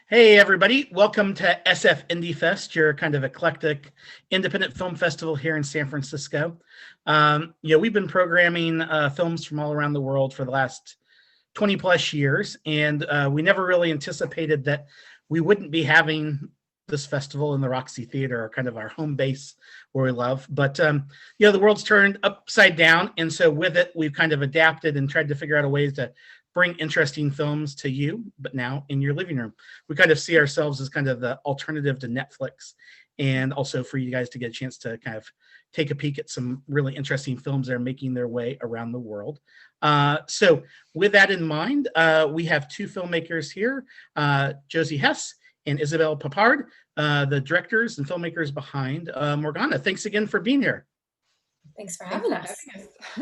Hey, everybody. Welcome to SF Indie Fest, your kind of eclectic independent film festival here in San Francisco. We've been programming films from all around the world for the last 20 plus years, and we never really anticipated that we wouldn't be having this festival in the Roxy Theater, kind of our home base where we love. But, the world's turned upside down, and so with it, we've kind of adapted and tried to figure out a ways to bring interesting films to you, but now in your living room. We kind of see ourselves as kind of the alternative to Netflix, and also for you guys to get a chance to kind of take a peek at some really interesting films that are making their way around the world. So with that in mind, we have two filmmakers here, Josie Hess and Isabel Papard, the directors and filmmakers behind Morgana. Thanks again for being here. Thanks for having us.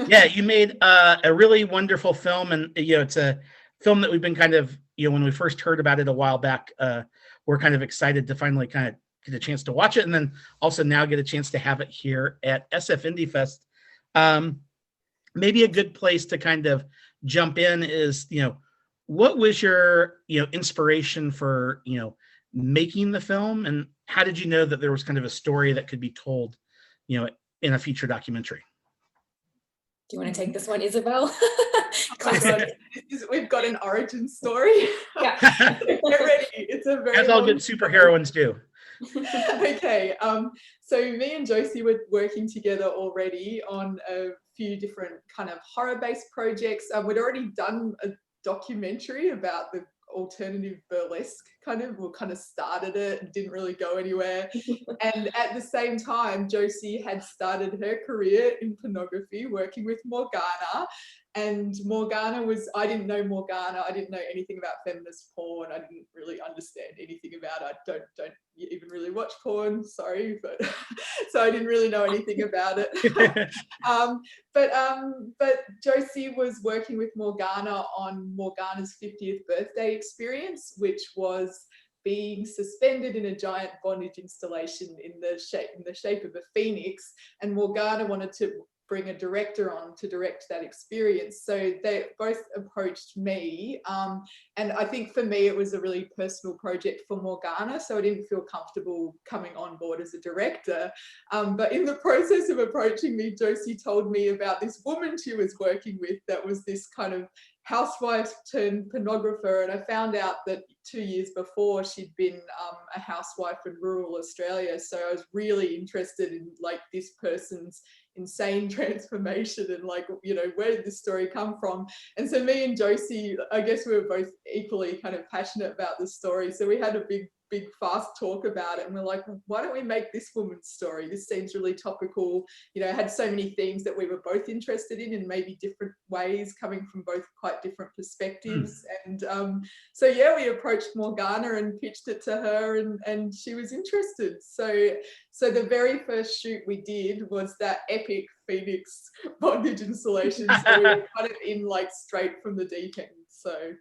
Yeah, you made a really wonderful film, and it's a film that we've been kind of, when we first heard about it a while back, we're kind of excited to finally kind of get a chance to watch it, and then also now get a chance to have it here at SF Indie Fest. Maybe a good place to kind of jump in is, what was your, inspiration for, making the film, and how did you know that there was kind of a story that could be told, in a feature documentary? Do you want to take this one, Isabel? We've got an origin story. Yeah. Get ready. It's a very as all good superheroines do. Okay. So me and Josie were working together already on a few different kind of horror-based projects. We'd already done a documentary about the alternative burlesque we kind of started it, didn't really go anywhere. And at the same time, Josie had started her career in pornography, working with Morgana. And I didn't know Morgana, I didn't know anything about feminist porn, I didn't really understand anything about it. I don't even really watch porn, sorry, but so I didn't really know anything about it. But Josie was working with Morgana on Morgana's 50th birthday experience, which was being suspended in a giant bondage installation in the shape of a phoenix, and Morgana wanted to bring a director on to direct that experience. So they both approached me, and I think for me it was a really personal project for Morgana, so I didn't feel comfortable coming on board as a director. But in the process of approaching me, Josie told me about this woman she was working with that was this kind of housewife turned pornographer, and I found out that 2 years before she'd been a housewife in rural Australia. So I was really interested in this person's insane transformation and where did this story come from. And so me and Josie, I guess we were both equally kind of passionate about the story, so we had a big fast talk about it, and we're like, why don't we make this woman's story? This seems really topical, it had so many themes that we were both interested in maybe different ways, coming from both quite different perspectives. And so yeah, we approached Morgana and pitched it to her, and she was interested. So the very first shoot we did was that epic Phoenix bondage installation, so we were kind of in straight from the deep end. So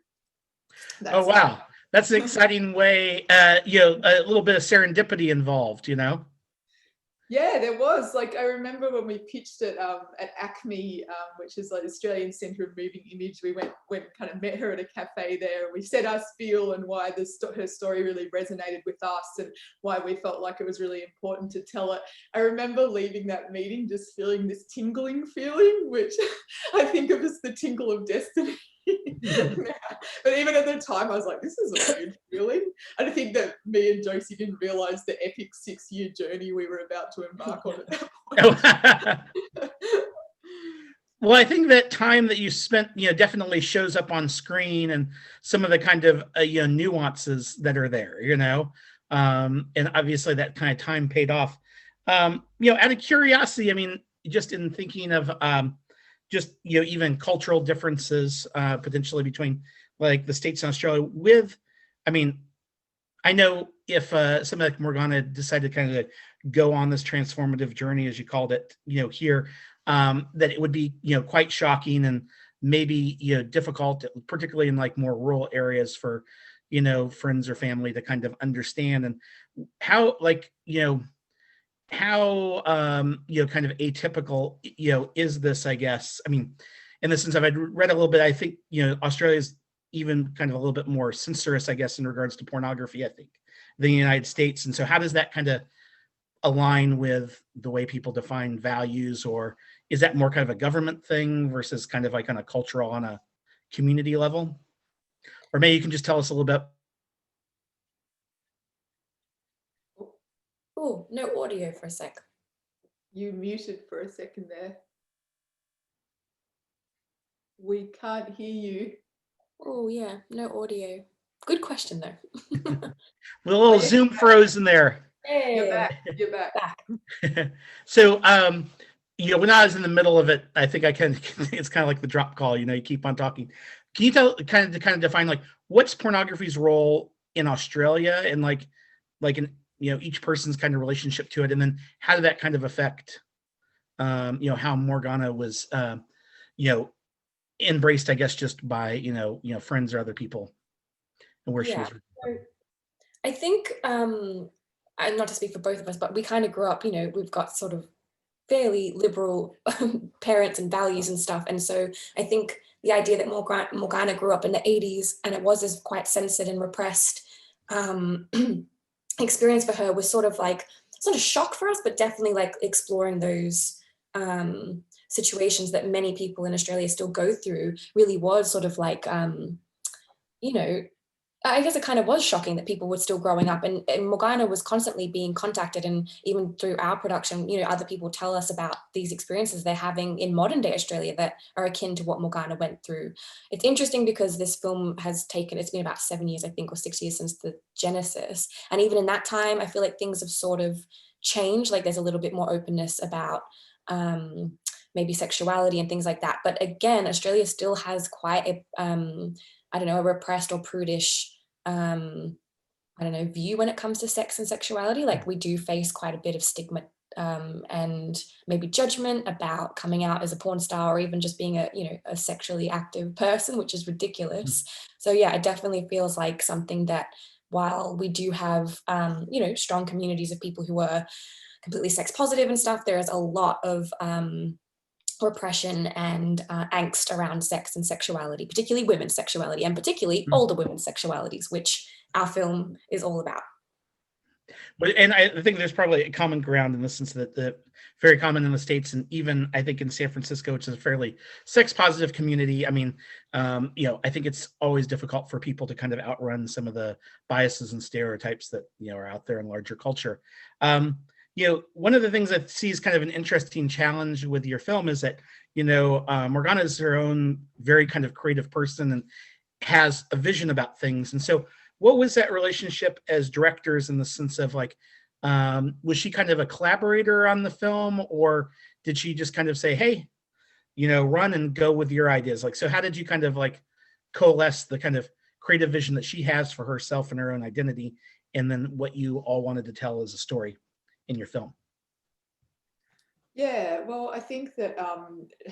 oh wow, that's an exciting way, a little bit of serendipity involved, Yeah, there was. I remember when we pitched it at ACME, which is Australian Centre of Moving Image, we went kind of met her at a cafe there. We said our spiel and why her story really resonated with us and why we felt like it was really important to tell it. I remember leaving that meeting just feeling this tingling feeling, which I think of as the tingle of destiny. But even at the time I was like, this is a weird feeling. I think that me and Josie didn't realize the epic 6-year journey we were about to embark on at that point. Well, I think that time that you spent, definitely shows up on screen, and some of the kind of nuances that are there, and obviously that kind of time paid off. Out of curiosity, I mean, just in thinking of just even cultural differences potentially between the States and Australia. I know if somebody like Morgana decided to kind of go on this transformative journey, as you called it, here, that it would be quite shocking and maybe difficult, particularly in more rural areas for friends or family to kind of understand. And how how kind of atypical is this, I guess. I mean, in the sense of, I'd read a little bit, I think Australia's even kind of a little bit more censorious, I guess, in regards to pornography, I think, than the United States. And so how does that kind of align with the way people define values, or is that more kind of a government thing versus kind of like on a cultural, on a community level? Or maybe you can just tell us a little bit. Oh, no audio for a sec. You muted for a second there. We can't hear you. Oh yeah, no audio. Good question though. With a little Zoom froze in there. You're Hey, back. You're back. back. So, when I was in the middle of it, I think I can. It's kind of like the drop call. You keep on talking. Can you kind of define like what's pornography's role in Australia, and like in each person's kind of relationship to it, and then how did that kind of affect how Morgana was embraced, I guess, just by friends or other people, and where she Yeah. was. So I think and not to speak for both of us, but we kind of grew up, we've got sort of fairly liberal parents and values and stuff. And so I think the idea that Morgana grew up in the 80s and it was as quite censored and repressed experience for her was sort of like, it's not a shock for us, but definitely like exploring those situations that many people in Australia still go through really was sort of like, I guess it kind of was shocking that people were still growing up, and Morgana was constantly being contacted, and even through our production, other people tell us about these experiences they're having in modern day Australia that are akin to what Morgana went through. It's interesting because this film it's been about 7 years, I think, or 6 years since the genesis. And even in that time, I feel like things have sort of changed. Like there's a little bit more openness about maybe sexuality and things like that. But again, Australia still has quite a repressed or prudish view when it comes to sex and sexuality. Like we do face quite a bit of stigma and maybe judgment about coming out as a porn star or even just being a sexually active person, which is ridiculous. So yeah, it definitely feels like something that while we do have strong communities of people who are completely sex positive and stuff, there is a lot of repression and angst around sex and sexuality, particularly women's sexuality and particularly older women's sexualities, which our film is all about. And I think there's probably a common ground in the sense that the very common in the States, and even I think in San Francisco, which is a fairly sex positive community. I mean, I think it's always difficult for people to kind of outrun some of the biases and stereotypes that are out there in larger culture. One of the things I see is kind of an interesting challenge with your film is that, Morgana is her own very kind of creative person and has a vision about things. And so what was that relationship as directors in the sense of like, was she kind of a collaborator on the film, or did she just kind of say, hey, run and go with your ideas? Like, so how did you kind of like coalesce the kind of creative vision that she has for herself and her own identity, and then what you all wanted to tell as a story in your film? Yeah, well, I think that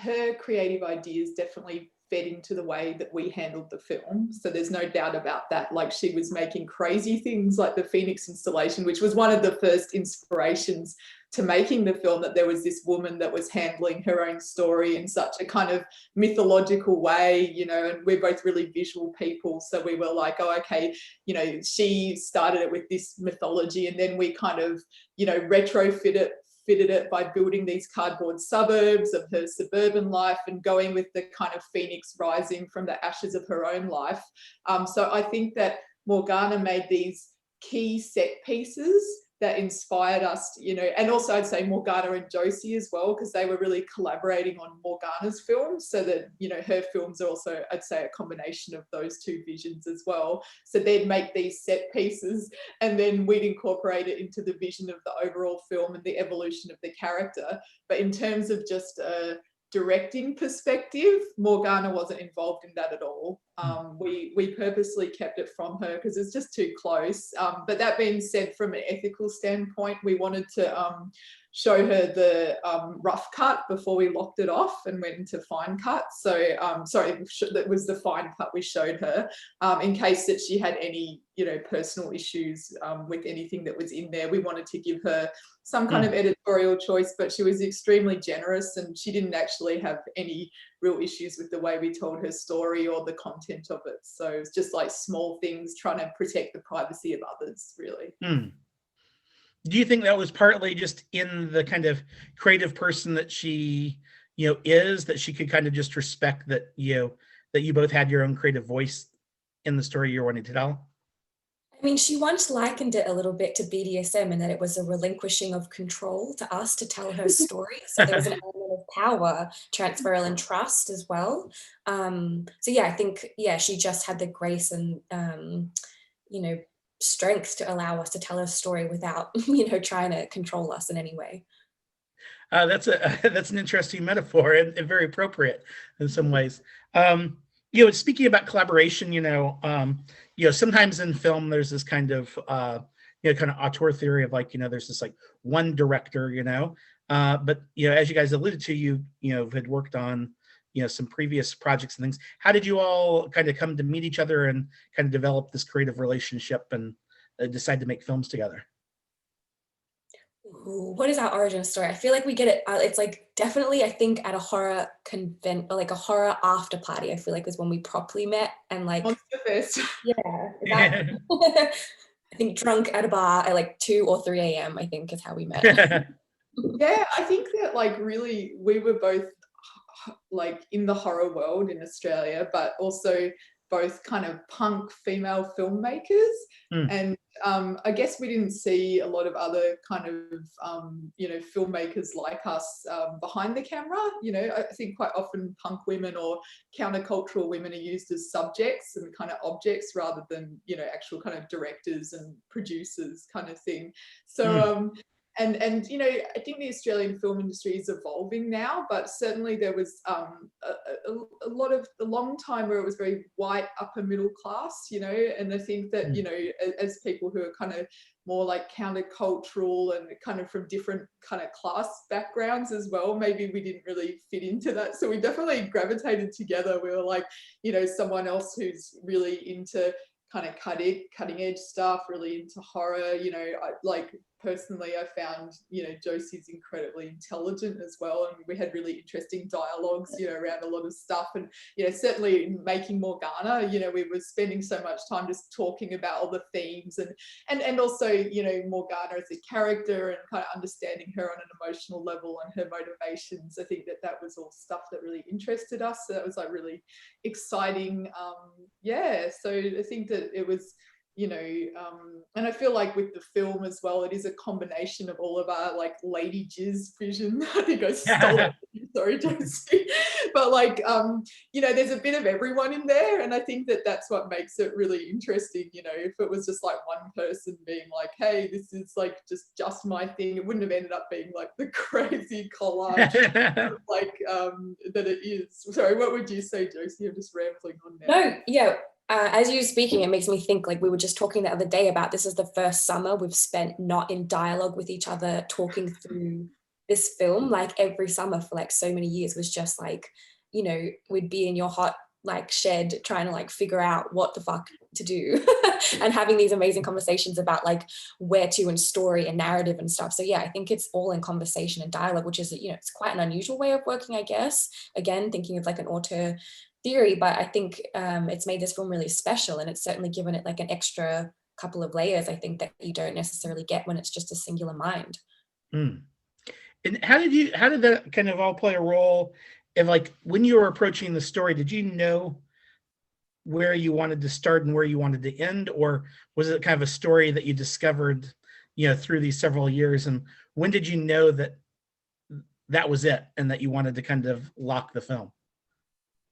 her creative ideas definitely fed into the way that we handled the film. So there's no doubt about that. Like she was making crazy things like the Phoenix installation, which was one of the first inspirations to making the film, that there was this woman that was handling her own story in such a kind of mythological way, and we're both really visual people. So we were like, oh, okay, she started it with this mythology, and then we kind of, fitted it by building these cardboard suburbs of her suburban life and going with the kind of phoenix rising from the ashes of her own life. So I think that Morgana made these key set pieces that inspired us, and also I'd say Morgana and Josie as well, because they were really collaborating on Morgana's films, so that, her films are also, I'd say, a combination of those two visions as well. So they'd make these set pieces and then we'd incorporate it into the vision of the overall film and the evolution of the character. But in terms of just a directing perspective, Morgana wasn't involved in that at all. We purposely kept it from her because it's just too close. But that being said, from an ethical standpoint, we wanted to show her the rough cut before we locked it off and went into fine cut. So that was the fine cut we showed her, in case that she had any, personal issues with anything that was in there. We wanted to give her some kind of editorial choice, but she was extremely generous, and she didn't actually have any real issues with the way we told her story or the content of it. So it's just like small things, trying to protect the privacy of others, really. Do you think that was partly just in the kind of creative person that she, is, that she could kind of just respect that, that you both had your own creative voice in the story you're wanting to tell? I mean, she once likened it a little bit to BDSM, and that it was a relinquishing of control to us to tell her story. So there was an element of power transferal and trust as well. So yeah, I think, she just had the grace and, strength to allow us to tell her story without, trying to control us in any way. That's an interesting metaphor and very appropriate in some ways. Speaking about collaboration, sometimes in film there's this kind of kind of auteur theory of like, there's this like one director, but as you guys alluded to, you had worked on some previous projects and things. How did you all kind of come to meet each other and kind of develop this creative relationship and decide to make films together? Ooh, what is our origin story? I feel like we get it. It's like definitely, I think, at a horror convent or like a horror after party. I feel like was when we properly met, and like Monster Fest. I think drunk at a bar at like 2 or 3 a.m. I think is how we met. Yeah, I think that like really we were both like in the horror world in Australia, but also both kind of punk female filmmakers. And I guess we didn't see a lot of other kind of, filmmakers like us behind the camera. I think quite often punk women or countercultural women are used as subjects and kind of objects rather than, actual kind of directors and producers kind of thing. So, And I think the Australian film industry is evolving now, but certainly there was a long time where it was very white upper middle class, and I think that, as people who are kind of more like countercultural and kind of from different kind of class backgrounds as well, maybe we didn't really fit into that. So we definitely gravitated together. We were like, someone else who's really into kind of cutting edge stuff, really into horror. Personally, I found, Josie's incredibly intelligent as well. And we had really interesting dialogues, around a lot of stuff. And, certainly in making Morgana, we were spending so much time just talking about all the themes and also, Morgana as a character and kind of understanding her on an emotional level and her motivations. I think that was all stuff that really interested us. So that was like really exciting. So I think that it was, and I feel like with the film as well, it is a combination of all of our like lady jizz vision. I think I stole it. Sorry, Josie. But like, there's a bit of everyone in there. And I think that that's what makes it really interesting. If it was just like one person being like, hey, this is like just my thing, it wouldn't have ended up being like the crazy collage like that it is. Sorry, what would you say, Josie? I'm just rambling on now. No, yeah. As you were speaking, it makes me think like we were just talking the other day about this is the first summer we've spent not in dialogue with each other, talking through this film. Like every summer for like so many years was just like, we'd be in your hot like shed trying to like figure out what the fuck to do and having these amazing conversations about like where to and story and narrative and stuff. So yeah, I think it's all in conversation and dialogue, which is, it's quite an unusual way of working, I guess. Again, thinking of like an auteur theory, but I think it's made this film really special, and it's certainly given it like an extra couple of layers, I think, that you don't necessarily get when it's just a singular mind. And how did that kind of all play a role in like when you were approaching the story? Did you know where you wanted to start and where you wanted to end, or was it kind of a story that you discovered through these several years? And when did you know that that was it and that you wanted to kind of lock the film?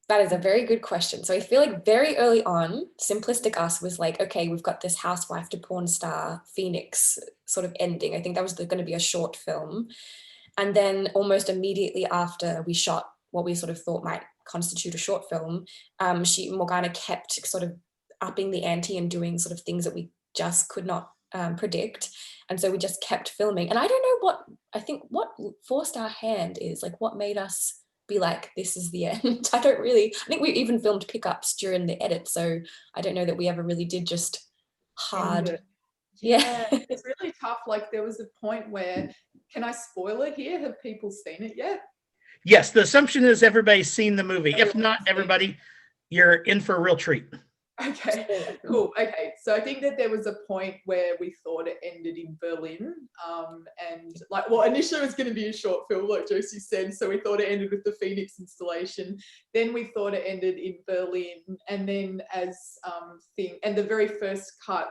That is a very good question. So I feel like very early on, Simplistic Us was like, okay, we've got this housewife to porn star Phoenix sort of ending. I think that was going to be a short film. And then almost immediately after we shot what we sort of thought might constitute a short film, Morgana kept sort of upping the ante and doing sort of things that we just could not predict. And so we just kept filming. And I don't know what forced our hand is, like what made us be like, this is the end. I think we even filmed pickups during the edit. So I don't know that we ever really did just hard. Yeah, it's really tough. Like there was a point where, can I spoil it here? Have people seen it yet? Yes, the assumption is everybody's seen the movie. If not everybody, you're in for a real treat. Okay, cool. Okay, so I think that there was a point where we thought it ended in Berlin, and like, well, initially it was going to be a short film, like Josie said. So we thought it ended with the Phoenix installation. Then we thought it ended in Berlin, and then and the very first cut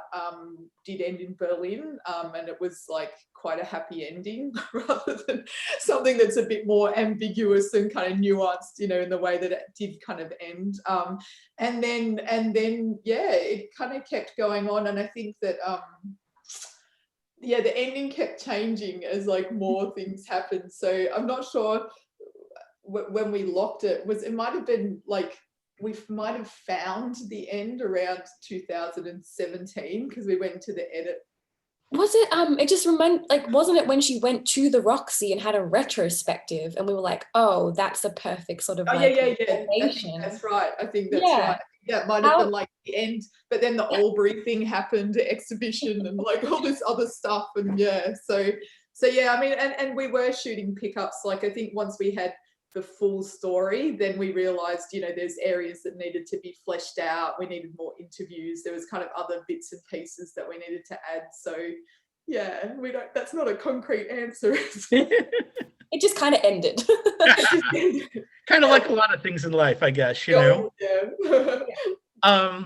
did end in Berlin, and it was like quite a happy ending rather than something that's a bit more ambiguous and kind of nuanced, you know, in the way that it did kind of end. And then yeah, it kind of kept going on, and I think that yeah, the ending kept changing as like more things happened. So I'm not sure when we locked it, it might have been like we might have found the end around 2017 because we went to the edit. Was it it just wasn't it when she went to the Roxy and had a retrospective and we were like, oh, that's a perfect sort of yeah. I think that's right. I think that's right. Yeah, it might have been like the end, but then the Albury thing happened, the exhibition and like all this other stuff. And yeah, so yeah, I mean, and we were shooting pickups. Like I think once we had the full story, then we realized, you know, there's areas that needed to be fleshed out. We needed more interviews. There was kind of other bits and pieces that we needed to add. So yeah, that's not a concrete answer. It just kind of ended. Kind of like a lot of things in life, I guess, you know. Yeah.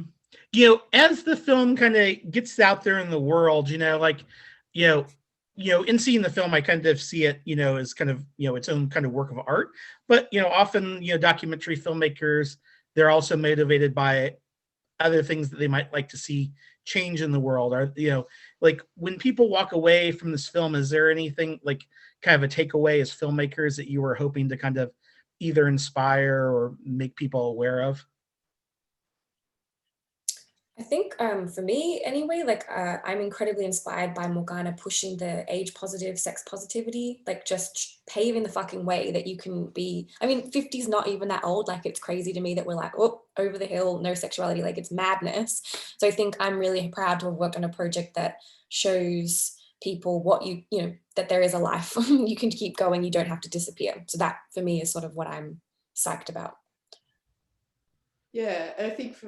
You know, as the film kind of gets out there in the world, you know, like, you know, in seeing the film, I kind of see it, you know, as kind of, you know, its own kind of work of art. But, you know, often, you know, documentary filmmakers, they're also motivated by other things that they might like to see change in the world. Or, you know, like when people walk away from this film, is there anything like kind of a takeaway as filmmakers that you were hoping to kind of either inspire or make people aware of? I think for me anyway, like I'm incredibly inspired by Morgana pushing the age positive, sex positivity, like just paving the fucking way that you can be. I mean, 50 is not even that old. Like it's crazy to me that we're like, oh, over the hill, no sexuality, like it's madness. So I think I'm really proud to have worked on a project that shows people what you know, that there is a life. You can keep going, you don't have to disappear. So that for me is sort of what I'm psyched about. Yeah, and I think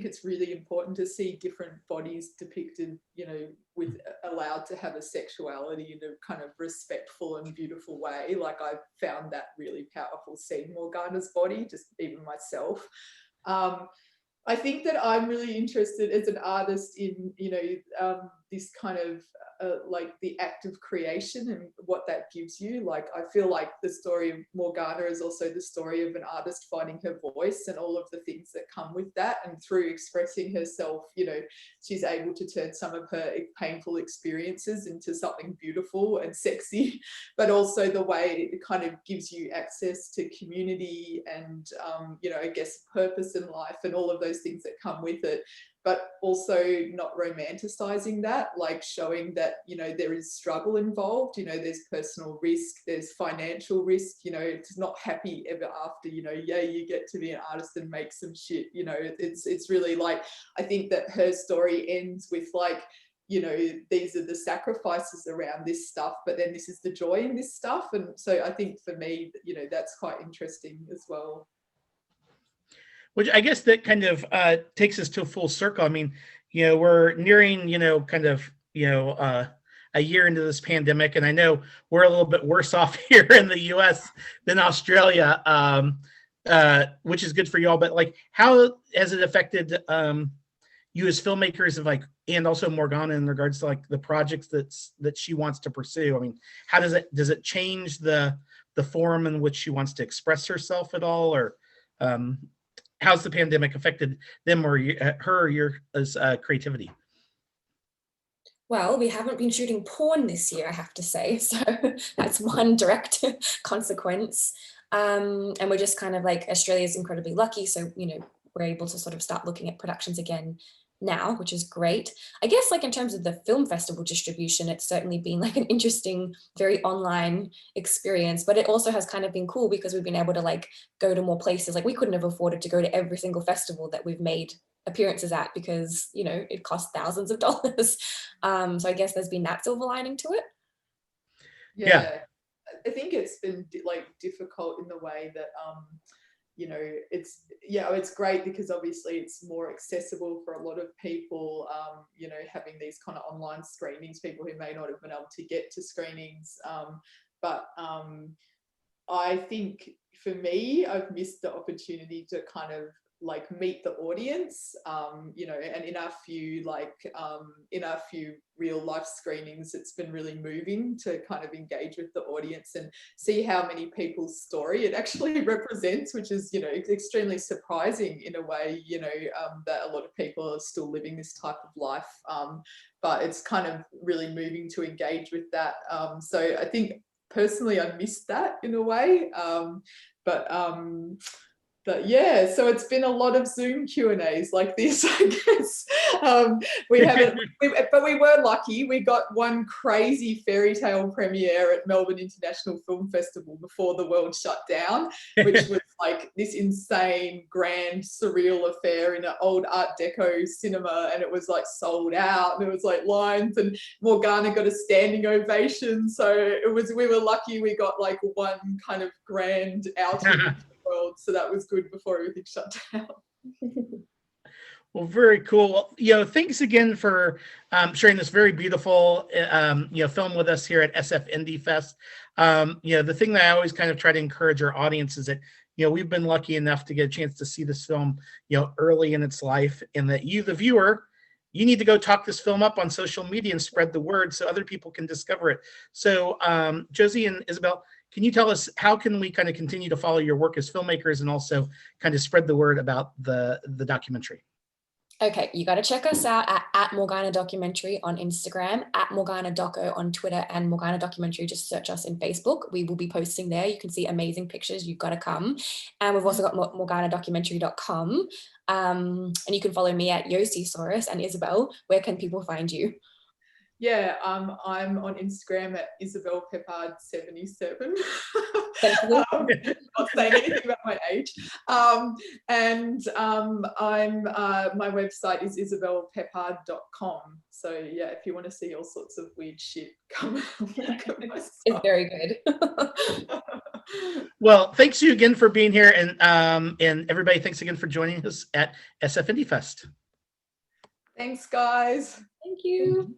it's really important to see different bodies depicted, you know, with allowed to have a sexuality in a kind of respectful and beautiful way. Like I found that really powerful seeing Morgana's body, just even myself. I think that I'm really interested as an artist in, you know, this kind of like the act of creation and what that gives you. Like, I feel like the story of Morgana is also the story of an artist finding her voice and all of the things that come with that. And through expressing herself, you know, she's able to turn some of her painful experiences into something beautiful and sexy, but also the way it kind of gives you access to community and, you know, I guess purpose in life and all of those things that come with it, but also not romanticizing that, like showing that, you know, there is struggle involved, you know, there's personal risk, there's financial risk, you know, it's not happy ever after, you know, yeah, you get to be an artist and make some shit, you know, it's really like, I think that her story ends with like, you know, these are the sacrifices around this stuff, but then this is the joy in this stuff. And so I think for me, you know, that's quite interesting as well. Which I guess that kind of takes us to a full circle. I mean, you know, we're nearing, you know, kind of, you know, a year into this pandemic, and I know we're a little bit worse off here in the U.S. than Australia, which is good for y'all. But like, how has it affected you as filmmakers of like, and also Morgana in regards to like the projects that she wants to pursue? I mean, how does it change the form in which she wants to express herself at all, or how's the pandemic affected them or her or your creativity? Well, we haven't been shooting porn this year, I have to say. So that's one direct consequence. And we're just kind of like, Australia's incredibly lucky. So, you know, we're able to sort of start looking at productions again now, which is great. I guess like in terms of the film festival distribution, it's certainly been like an interesting, very online experience, but it also has kind of been cool because we've been able to like go to more places. Like we couldn't have afforded to go to every single festival that we've made appearances at because, you know, it costs thousands of dollars. So I guess there's been that silver lining to it. Yeah. I think it's been like difficult in the way that you know, it's great because obviously it's more accessible for a lot of people, you know, having these kind of online screenings, people who may not have been able to get to screenings. But I think for me, I've missed the opportunity to kind of like meet the audience, you know, and in our few real life screenings, it's been really moving to kind of engage with the audience and see how many people's story it actually represents, which is, you know, extremely surprising in a way, you know, that a lot of people are still living this type of life. But it's kind of really moving to engage with that. So I think personally I missed that in a way. But yeah, so it's been a lot of Zoom Q&As like this, I guess. But we were lucky. We got one crazy fairy tale premiere at Melbourne International Film Festival before the world shut down, which was like this insane, grand, surreal affair in an old Art Deco cinema, and it was like sold out, and there was like lines, and Morgana got a standing ovation. So we were lucky we got like one kind of grand outing world, so that was good before everything shut down. Well, very cool. Well, you know, thanks again for sharing this very beautiful, you know, film with us here at SF Indie Fest. You know, the thing that I always kind of try to encourage our audience is that, you know, we've been lucky enough to get a chance to see this film, you know, early in its life, and that you, the viewer, you need to go talk this film up on social media and spread the word so other people can discover it. So, Josie and Isabel, can you tell us how can we kind of continue to follow your work as filmmakers and also kind of spread the word about the documentary? Okay, you got to check us out at Morgana Documentary on Instagram, at Morgana Doco on Twitter, and Morgana Documentary. Just search us in Facebook. We will be posting there. You can see amazing pictures. You've got to come. And we've also got morganadocumentary.com. And you can follow me at Yosisaurus. And Isabel, where can people find you? Yeah, I'm on Instagram at Isabel Peppard77. Not saying anything about my age. And my website is isabelpeppard.com. So yeah, if you want to see all sorts of weird shit, come look at my stuff. It's very good. Well, thanks you again for being here, and everybody, thanks again for joining us at SF Indie Fest. Thanks, guys. Thank you.